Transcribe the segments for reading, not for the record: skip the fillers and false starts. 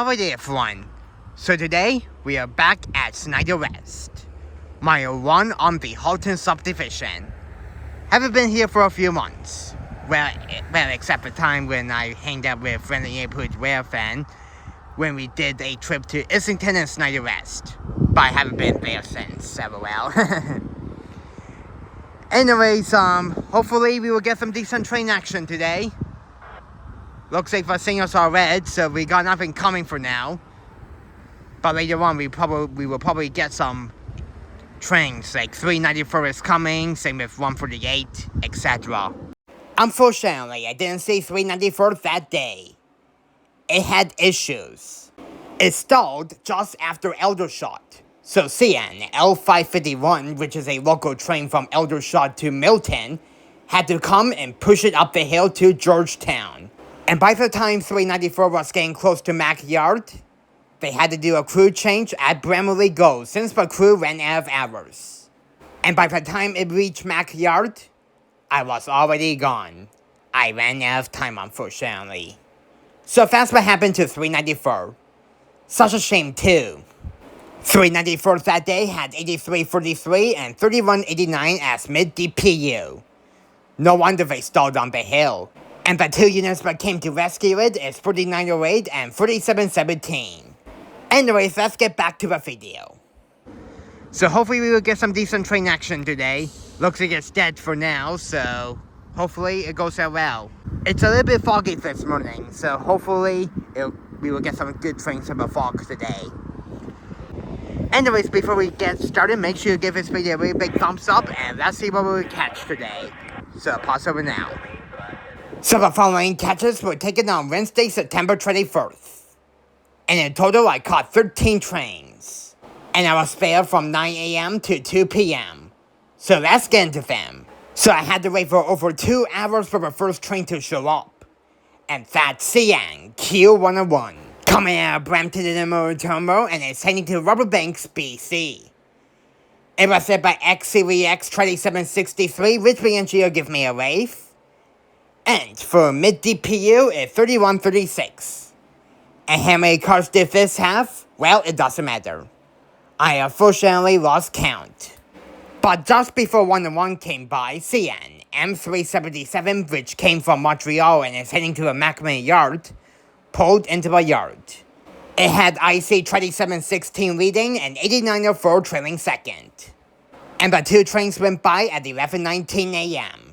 Alrighty everyone, so today we are back at Snider West, Mile 1 on the Halton subdivision. Haven't been here for a few months, well except the time when I hanged out with friendly neighborhood Railfanning when we did a trip to Islington and Snider West, but I haven't been there since, well. Anyways, hopefully we will get some decent train action today. Looks like the signals are red, so we got nothing coming for now. But later on, we will probably get some trains, like 394 is coming, same with 148, etc. Unfortunately, I didn't see 394 that day. It had issues. It stalled just after Aldershot. So CN L551, which is a local train from Aldershot to Milton, had to come and push it up the hill to Georgetown. And by the time 394 was getting close to Mac Yard, they had to do a crew change at Bramley Go since the crew ran out of hours. And by the time it reached Mac Yard, I was already gone. I ran out of time, unfortunately. So that's what happened to 394. Such a shame too. 394 that day had 8343 and 3189 as mid-DPU. No wonder they stalled on the hill. And the two units that came to rescue it is 4908 and 4717. Anyways, let's get back to the video. So hopefully we will get some decent train action today. Looks like it's dead for now, so hopefully it goes out well. It's a little bit foggy this morning, so hopefully we will get some good trains from the fog today. Anyways, before we get started, make sure you give this video a really big thumbs up, and let's see what we will catch today. So pause over now. So the following catches were taken on Wednesday, September 24th. And in total, I caught 13 trains. And I was there from 9 a.m. to 2 p.m. So let's get into them. So I had to wait for over 2 hours for the first train to show up. And that's CN Q101. Coming out of Brampton Intermodal Terminal and is heading to Rubberbanks, BC. It was led by CREX 2763, which the engineer give me a wave. And for mid-DPU, it's 3136. And how many cars did this have? Well, it doesn't matter. I unfortunately lost count. But just before 101 came by, CN M377, which came from Montreal and is heading to the Macmillan Yard, pulled into the yard. It had IC 2716 leading and 8904 trailing second. And the two trains went by at 11:19 a.m.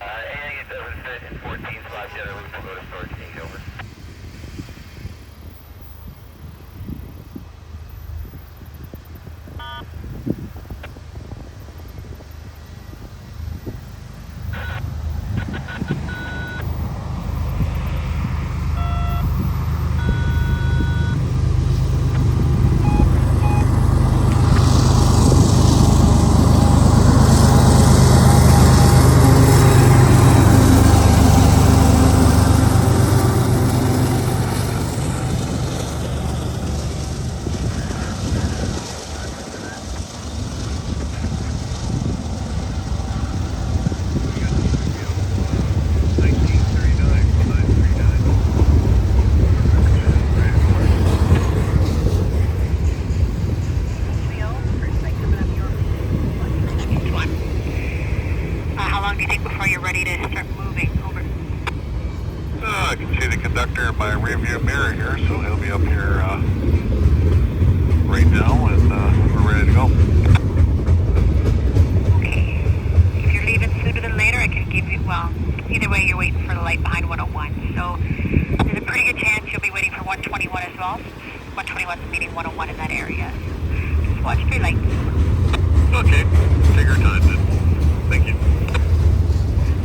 Anything that doesn't fit in 14 slots, the other ones will go to storage change over. I can see the conductor in my rearview mirror here, so he'll be up here right now, and we're ready to go. Okay. If you're leaving sooner than later, I can give you, well, Either way, you're waiting for the light behind 101. So there's a pretty good chance you'll be waiting for 121 as well. 121's meeting 101 in that area. Just watch for your lights. Okay, take your time then. Thank you.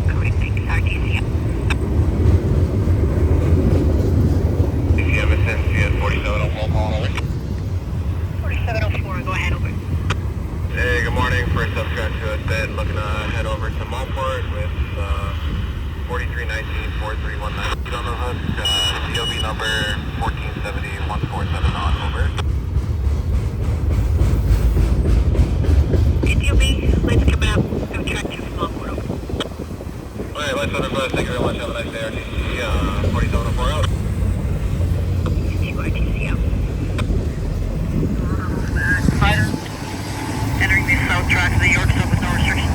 Correct, thanks. RTC. DCM is 4704, calling over. 4704, go ahead, over. Hey, good morning. First up, scratch to us, Ben. Looking to head over to Montport with 4319 4319. Feet on the hook, COB number 1470 147 on, over. CTOB, lights coming up. Go track to small port, over. Okay, let's let us thank you very much. Have a nice day, RTC 4704 out. RTC out. Snider. Entering the south track of the York Sub with no restrictions.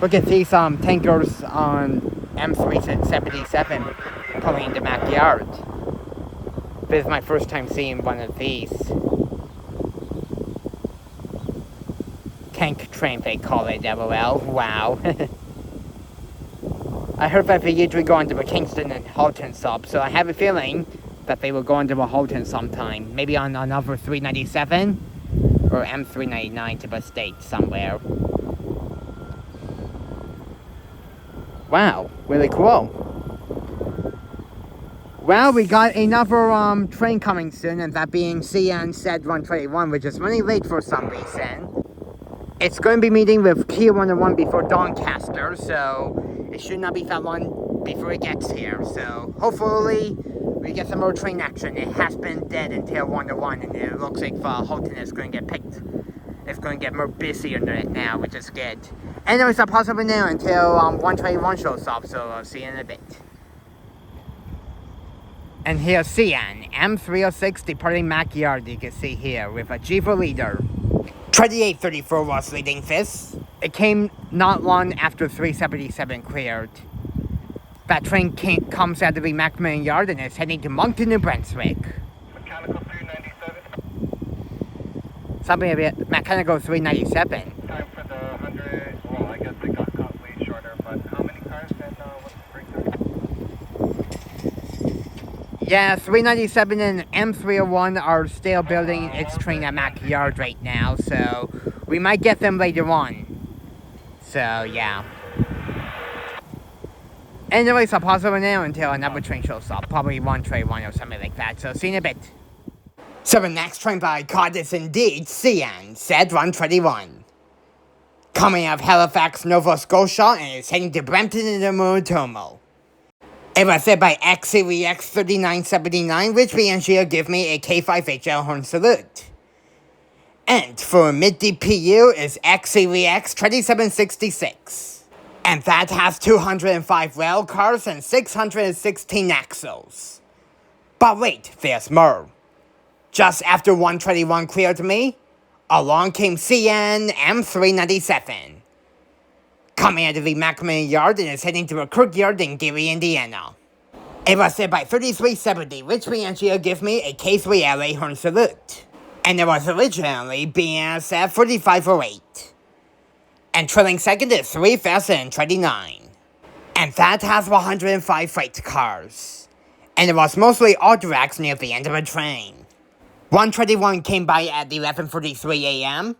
Look at these tankers on M377 pulling in the backyard. This is my first time seeing one of these. Tank train, they call it, LOL. Wow. I heard that they usually go into the Kingston and Halton sub, so I have a feeling that they will go into the Halton sometime. Maybe on another 397 or M399 to the state somewhere. Wow, really cool. Well, we got another train coming soon, and that being CN Said 121, which is running late for some reason. It's going to be meeting with Kia 101 before Doncaster, so it should not be that long before it gets here. So hopefully we get some more train action. It has been dead until 101, and it looks like Halton is going to get picked. It's going to get more busier now, which is good. Anyway, it's not possible now until 121 shows up, so I'll see you in a bit. And here's CN, M306 departing Mackyard, you can see here, with a GEVO leader. 2834 was leading this. It came not long after 377 cleared. That train comes out of the Macmillan Yard and is heading to Moncton, New Brunswick. Mechanical 397. Something about Mechanical 397. Time for the 100. Well, I guess they got caught way shorter, but how many cars and what's the breakdown? Yeah, 397 and M301 are still building its train at Mac Yard right now, so we might get them later on. So, yeah. Anyway, it's possible now until another train shows up. Probably 131 or something like that, so see you in a bit. So the next train by card is indeed CN Said 121. Coming out of Halifax, Nova Scotia, and is heading to Brampton in the Muratomo. It was said by CREX 3979, which will give me a K5HL horn salute. And for mid-DPU is CREX 2766. And that has 205 rail cars and 616 axles. But wait, there's more. Just after 121 cleared me, along came CN M397. Coming out of the McMahon yard and is heading to a crook yard in Gary, Indiana. It was said by 3370, which Bianchia give me a K3 LA horn salute. And it was originally BNSF 4508. And trailing second is 3029. And that has 105 freight cars. And it was mostly Autoracks near the end of the train. 121 came by at 11:43 a.m.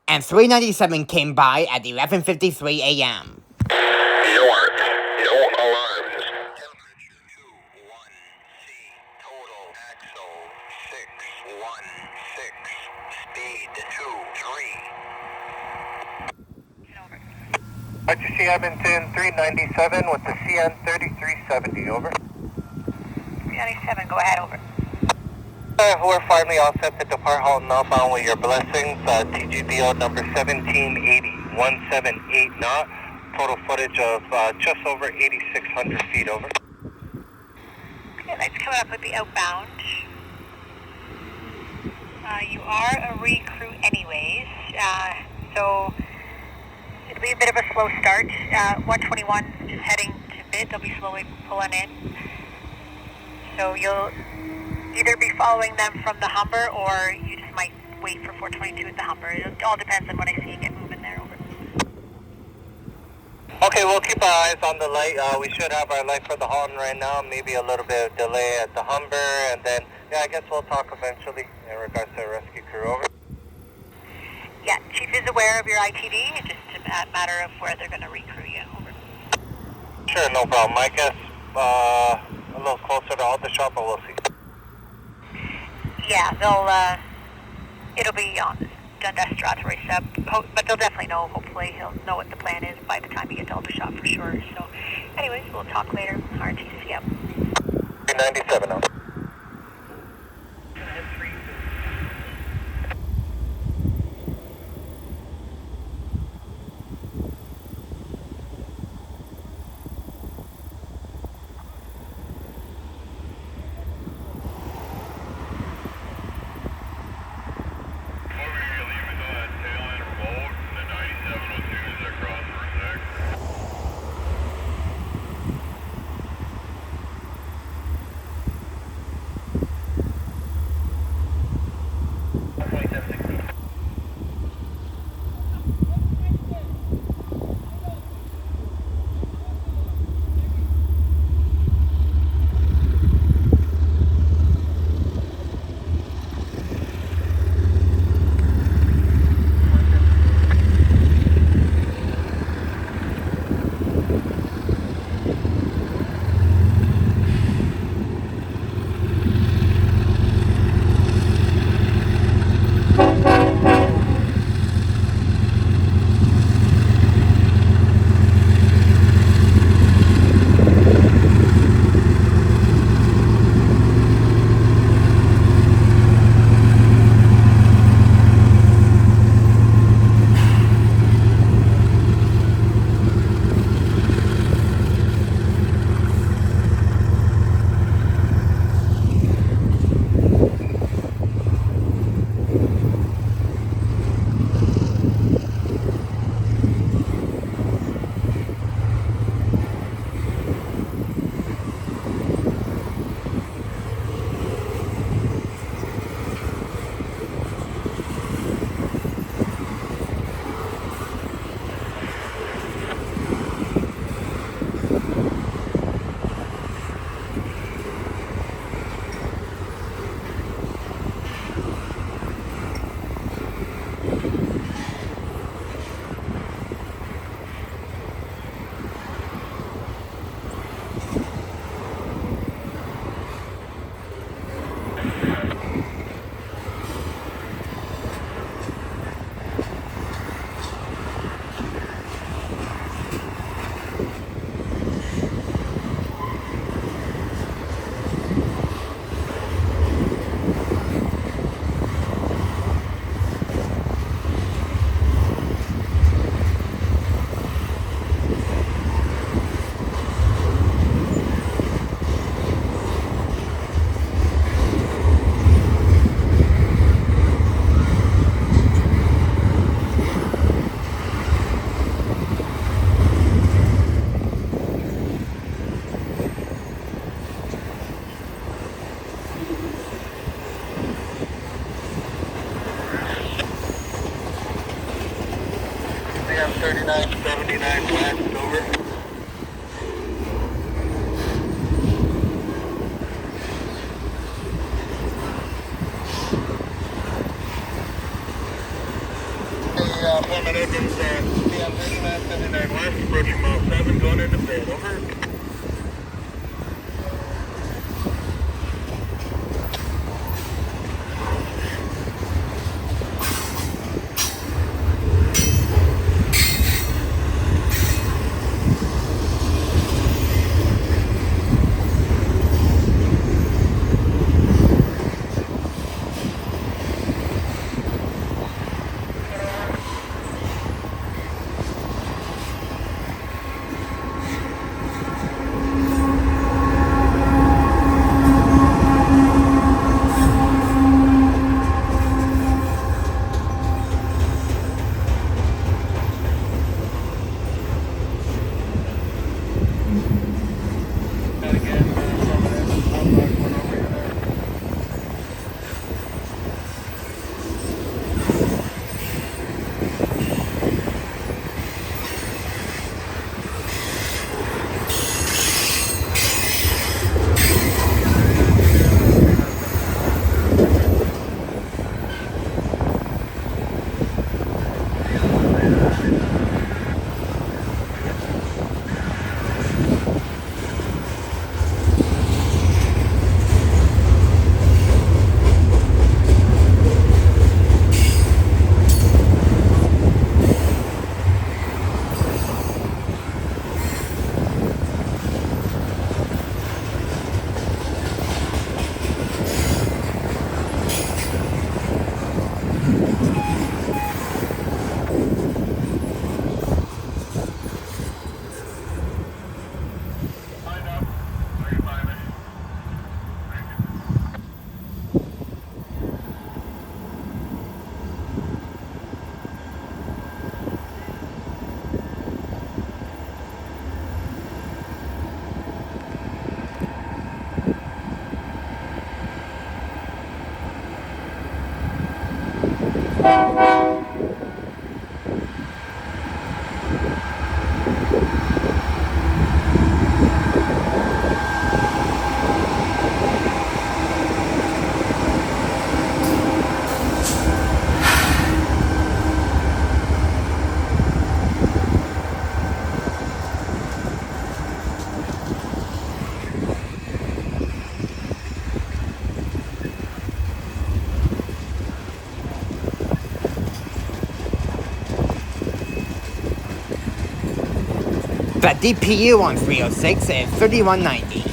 and 397 came by at 11:53 a.m. No alarms. Temperature 21C. Total axle 616. Speed 23. Roger, C. Edmonton 397 with the CN 3370, over. 397, go ahead, over. We're finally all set to depart Halton outbound with your blessings. TGBO number 1780, 178 knot. Total footage of just over 8,600 feet, over. Okay, let's come up with the outbound. You are a recruit anyways, so it'll be a bit of a slow start. 121 is heading to bid. They'll be slowly pulling in. So you'll either be following them from the Humber, or you just might wait for 422 at the Humber. It all depends on when I see you get moving there, over. Okay, we'll keep our eyes on the light. We should have our light for the Halton right now. Maybe a little bit of delay at the Humber, and then, yeah, I guess we'll talk eventually in regards to the rescue crew, over. Yeah, Chief is aware of your ITV. It's just a matter of where they're going to recruit you, over. Sure, no problem. I guess a little closer to Aldershot, but we'll see. Yeah, it'll be on Dundas Strawberry sub, but they'll definitely know, hopefully he'll know what the plan is by the time you get to Aldershot for sure. So, anyways, we'll talk later. RTC out. 397 now. 3979 west, over. Affirmative is CM 3979 west, approaching mile 7, going into pit, over. The DPU on 306 is 3190.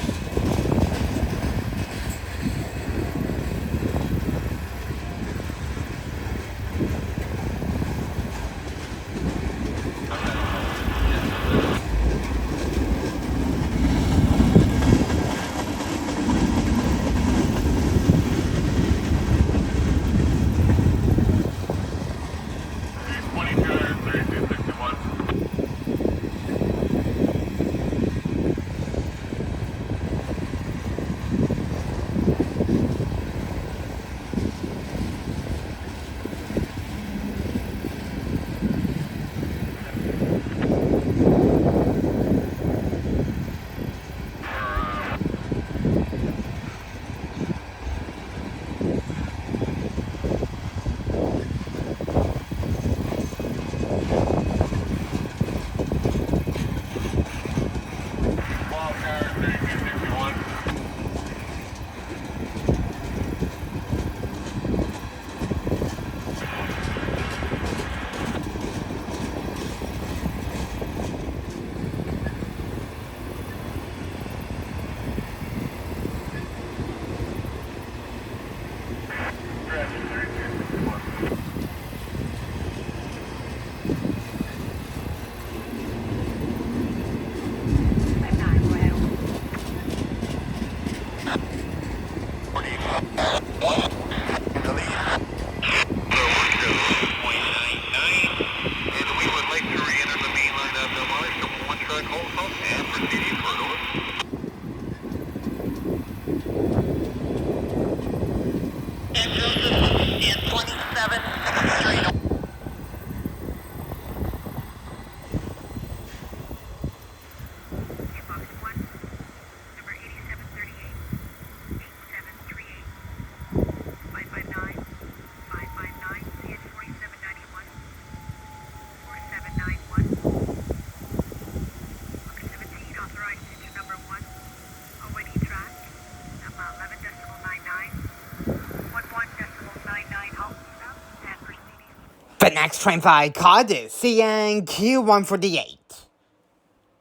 next train I caught is CNQ148.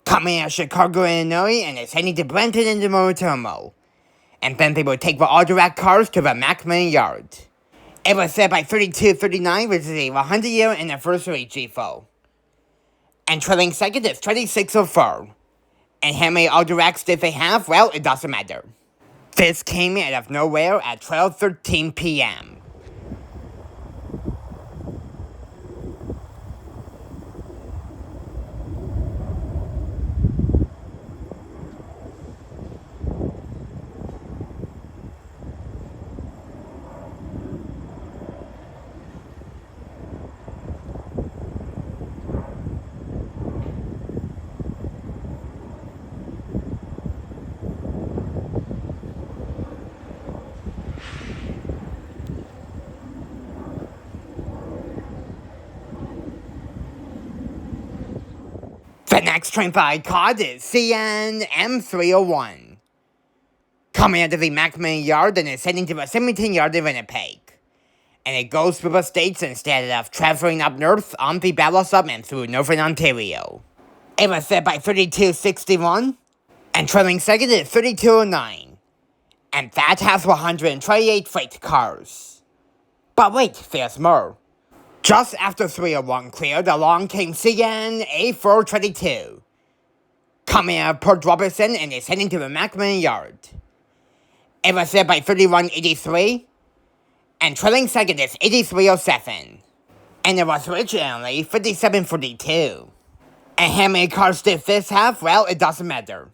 Coming out of Chicago, Illinois, and is heading to Brenton in the Motor Terminal. And then they will take the Autorack cars to the Macmillan Yard. It was set by 3239, which is a 100-year anniversary GEVO. And trailing second is 2604. And how many Autoracks did they have? Well, it doesn't matter. This came out of nowhere at 12:13 p.m. The next train I caught is CNM301. Coming out of the Macmillan Yard and is heading to the 17 Yard in Winnipeg. And it goes through the states instead of traveling up north on the Battle Sub and through Northern Ontario. It was set by 3261, and trailing second is 3209. And that has 128 freight cars. But wait, there's more. Just after 301 cleared, along came CN A422. Coming out of Port Robertson and is heading to the Macmillan Yard. It was set by 3183, and trailing second is 8307. And it was originally 5742. And how many cars did this have? Well, it doesn't matter.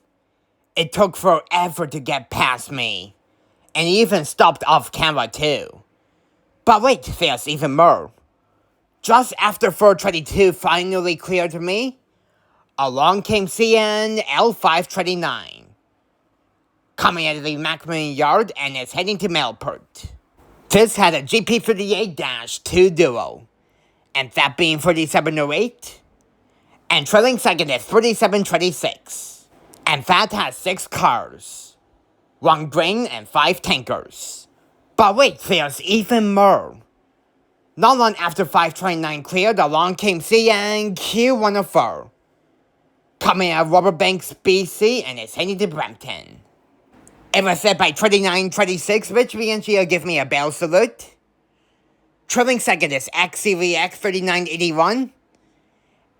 It took forever to get past me. And it even stopped off camera too. But wait, there's even more. Just after 422 finally cleared me, along came CN L529. Coming out of the Macmillan Yard and is heading to Melport. This had a GP38-2 duo, and that being 3708. And trailing second is 3726. And that has 6 cars, 1 grain and 5 tankers. But wait, there's even more. Not long after 529 cleared, along came CN Q104. Coming out of Riverbanks, BC, and is heading to Brampton. It was set by 2926, which eventually will give me a bell salute. Trailing second is XCVX 3981.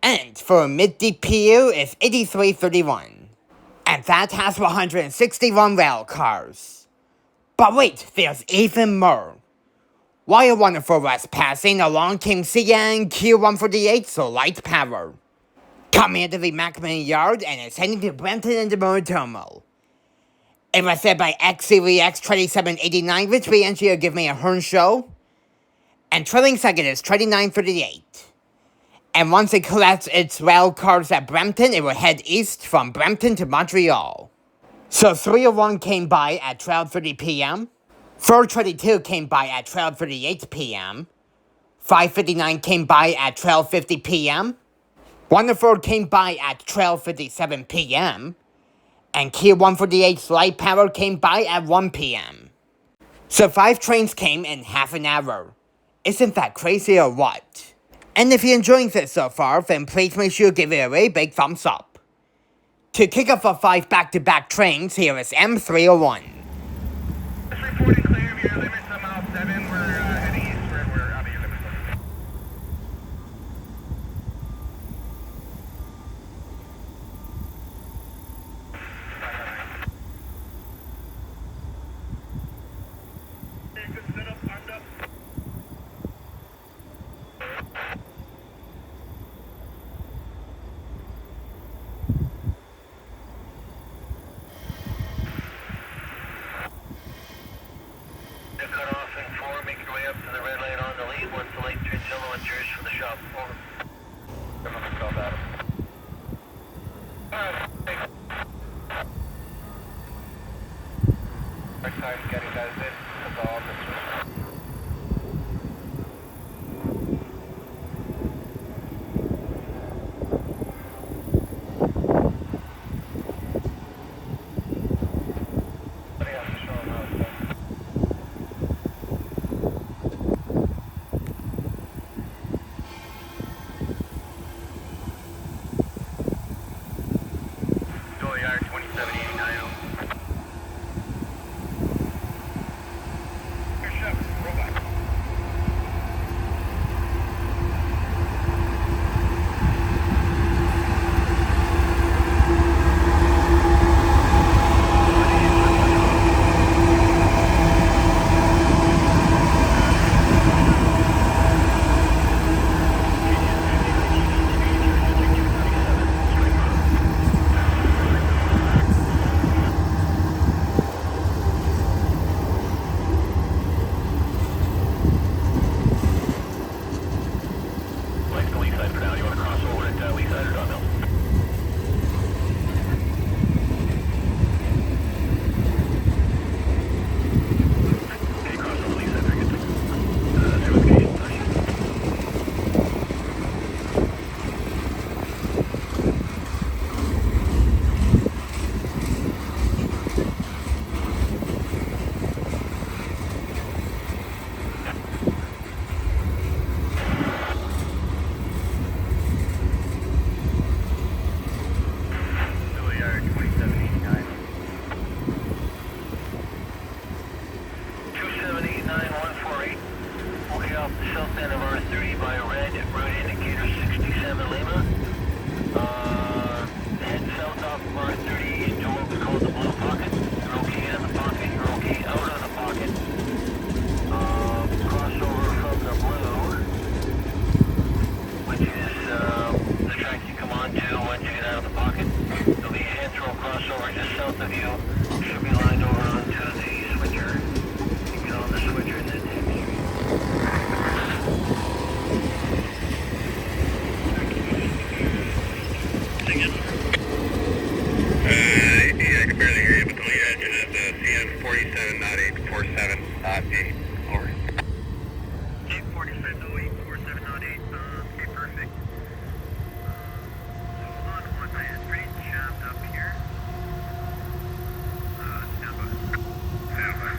And for mid-DPU is 8331. And that has 161 rail cars. But wait, there's even more. While Wonderful was passing, along came CN Q148, so light power. Coming into the Macmillan Yard and is heading to Brampton in the Motor Terminal. It was set by XCVX 2789, which eventually will give me a horn show. And trailing second is 2938. And once it collects its rail cars at Brampton, it will head east from Brampton to Montreal. So 301 came by at 12:30 p.m. 422 came by at 12:38 p.m. 559 came by at 12:50 p.m. Wonderful came by at 12:57 p.m. And Q148's light power came by at 1 p.m. So 5 trains came in half an hour. Isn't that crazy or what? And if you're enjoying this so far, then please make sure to give it a really big thumbs up. To kick off our 5 back-to-back trains, here is M301. Just reporting clear of your limits on mile 7. We're heading eastward. We're out of your limits. Good setup, armed up. of you should be lined over onto the switcher. You get on the switcher and then hit yeah, I can barely hear you, but the lead engine is CN 47.847.8. Over. Okay, 47.847.8. Okay, perfect. Hold on one minute. It's pretty jammed up here. Stand by. Stand by.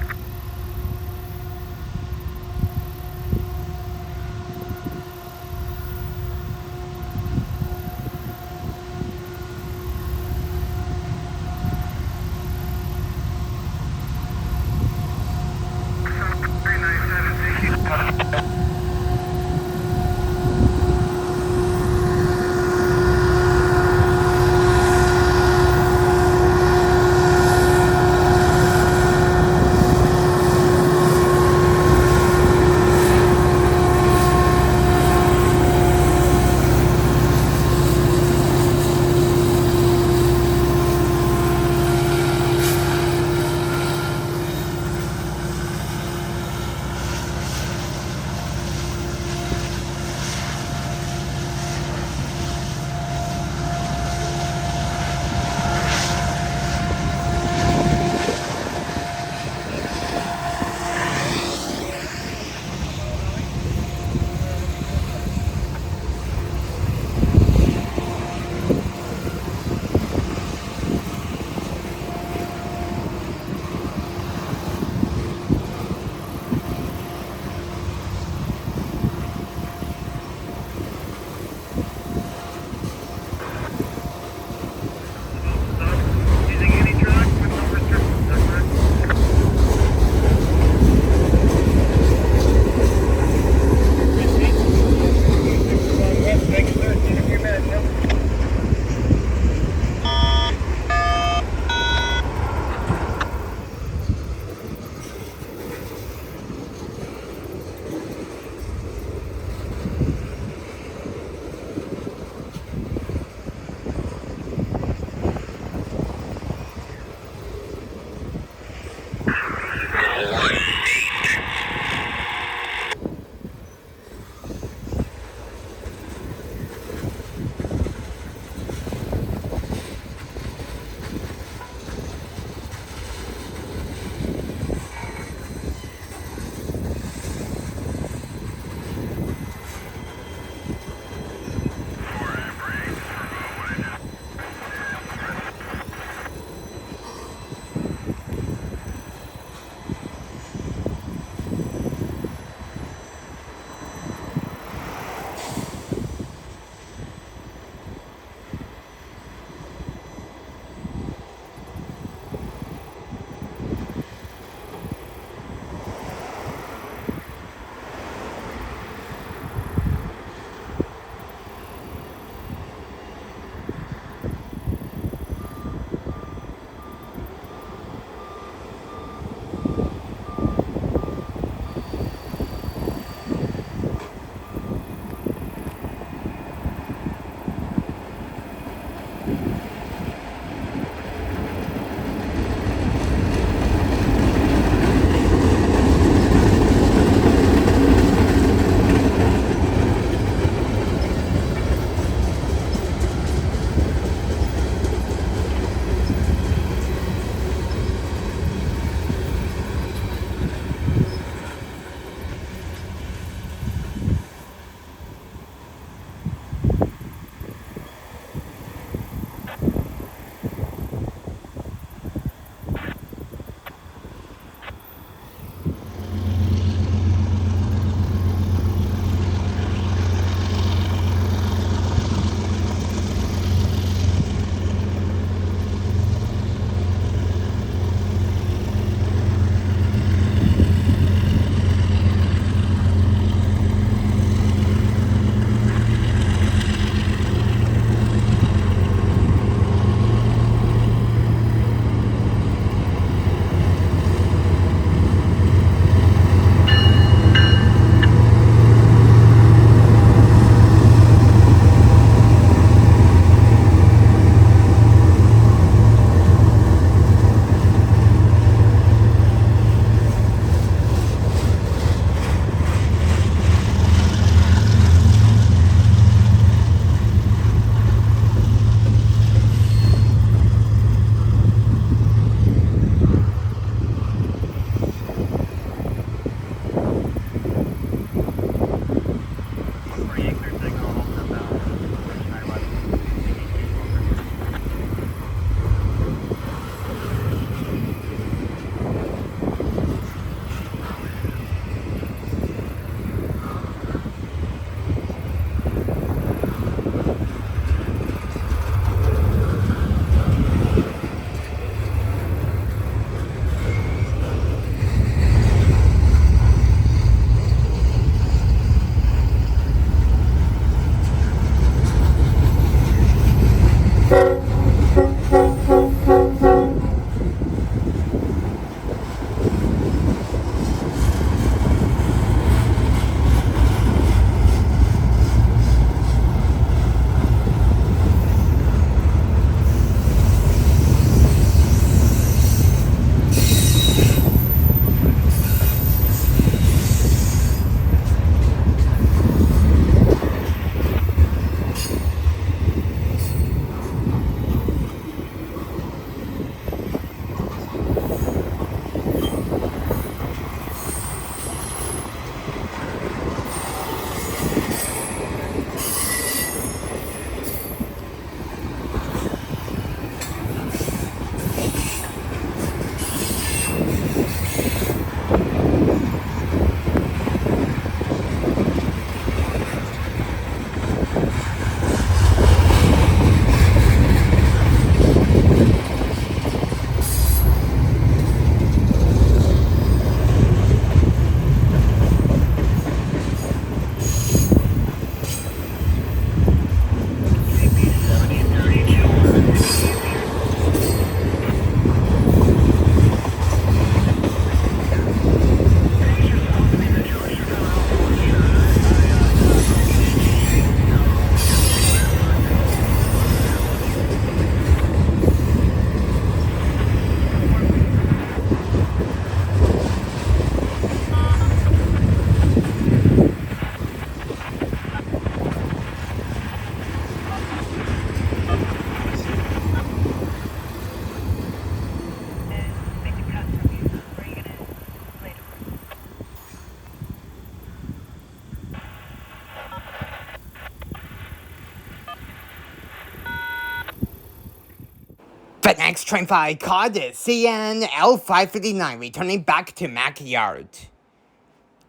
next train I caught is CNL559 returning back to Mac Yard.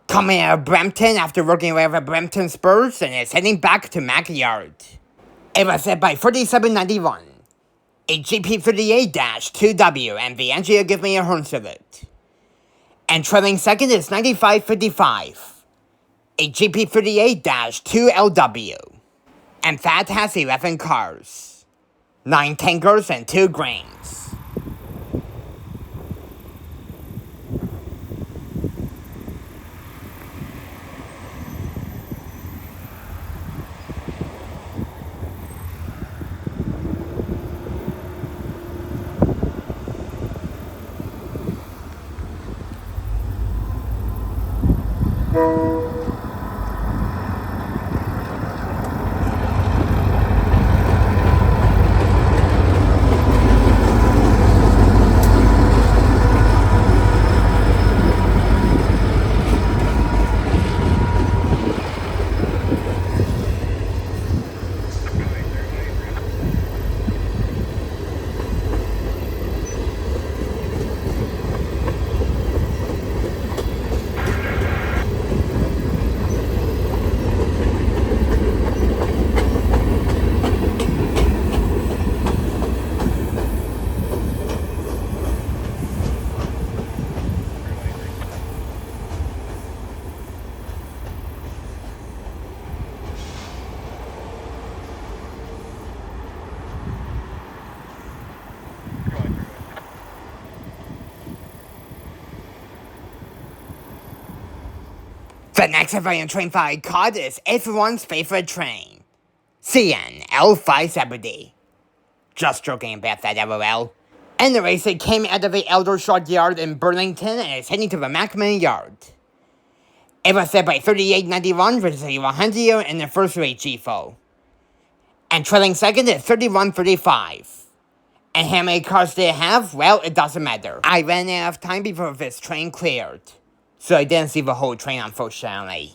Coming out of Brampton after working away with Brampton Spurs and is heading back to Mac Yard. It was set by 3791, a GP38-2W, and the engineer gave me a horn salute. And trailing second is 9555, a GP38-2LW. And that has 11 cars, 9 tankers, and 2 grains. The next civilian train I caught is everyone's favorite train, CNL570. Just joking about that, LOL. Anyways, it came out of the Eldershot Yard in Burlington and is heading to the Macmillan Yard. It was set by 3891 versus 100 in the first rate GEVO. And trailing second is 3135. And how many cars did it have? Well, it doesn't matter. I ran out of time before this train cleared. So I didn't see the whole train, unfortunately.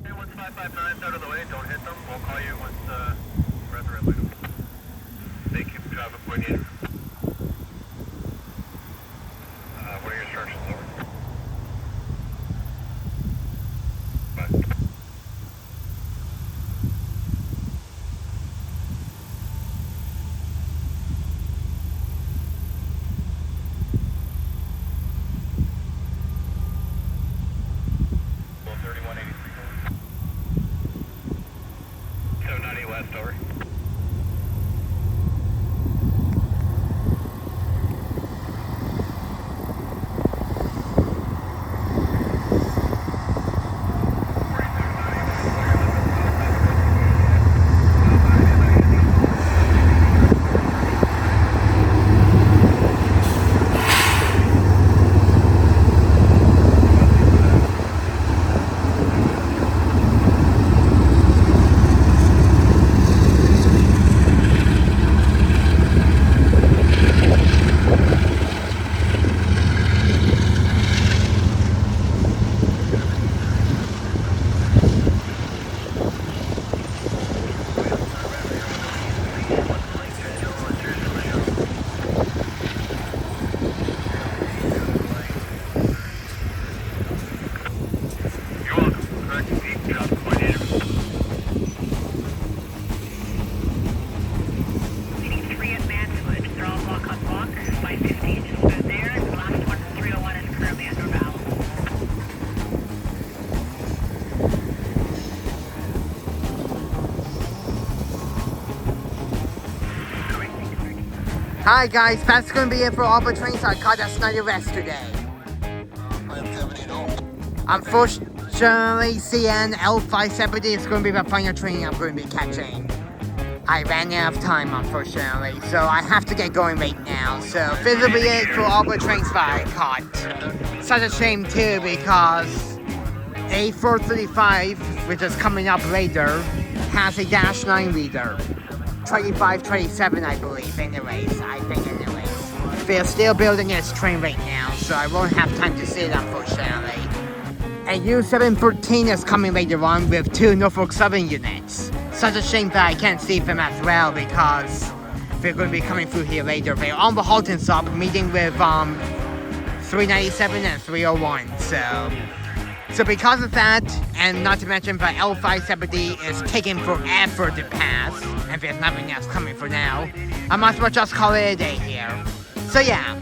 Hey, once 559's out of the way, don't hit them. We'll call you once we're at the red light. Thank you, traffic coordinator. What are your instructions, over? Bye. West, over. Hi guys, that's gonna be it for all the trains I caught at Snider yesterday. Unfortunately, CNL570 is gonna be the final train I'm gonna be catching. I ran out of time, unfortunately, so I have to get going right now. So this will be it for all the trains that I caught. Such a shame too, because A435, which is coming up later, has a -9 liter. 25, 27, I believe, anyways. They're still building this train right now, so I won't have time to see it, unfortunately. And U714 is coming later on with 2 Norfolk Southern units. Such a shame that I can't see them as well, because They're going to be coming through here later. They're on the halting stop, meeting with 397 and 301. So because of that, and not to mention the L570 is taking forever to pass, and there's nothing else coming for now, I might as well just call it a day here. So yeah.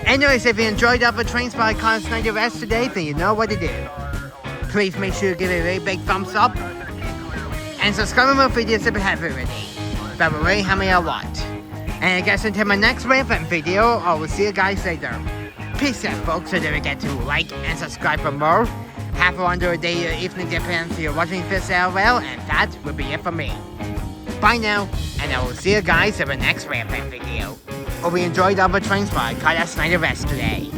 Anyways, if you enjoyed the trains by Snider S today, then you know what to do. Please make sure to give it a very big thumbs up, and subscribe to my videos if you haven't already. That will really help me a lot. And I guess until my next Railfanning video, I will see you guys later. Peace out, folks, so don't forget to like and subscribe for more. Have a wonderful day or evening, depending if you're watching this LL, and that will be it for me. Bye now, and I will see you guys in the next Railfanning video. Hope you enjoyed all the trains by Snider S today.